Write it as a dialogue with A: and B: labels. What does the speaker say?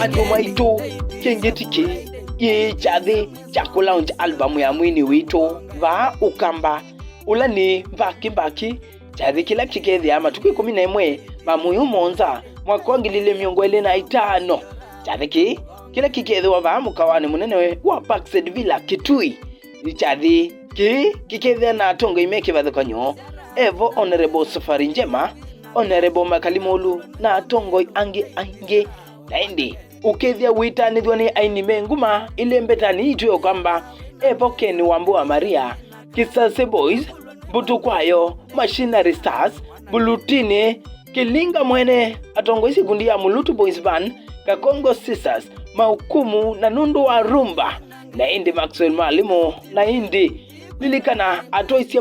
A: andu maitu kengetiki ye chathi cha launch album ya mwini witu va ukamba ula ni mbaki chathi kila kikethia matuku 11 mamuyu monza mwaka wa 2025 chathi kila kikethwa va mukawani munene wa Parkside Villa Kitui chathi kikethia na tongo imeke vathukanyo Evo Honorable Safari Njema, Honorable Makalimolu na tongo ange naindi ukethia witanithwa ni aini menguma ile mbetani ituyo kwamba Evo Ken Wambua Maria, Kisase Boys, Butukwayo, Machinery Stars, Bulutini, Kilinga Mwene, atongo isikundi ya Mulutu Boys Band, Kakongo Sisters, Maukumu na Nundu wa Rumba, na indi Maxwell Malimo, na indi lilikana atoisia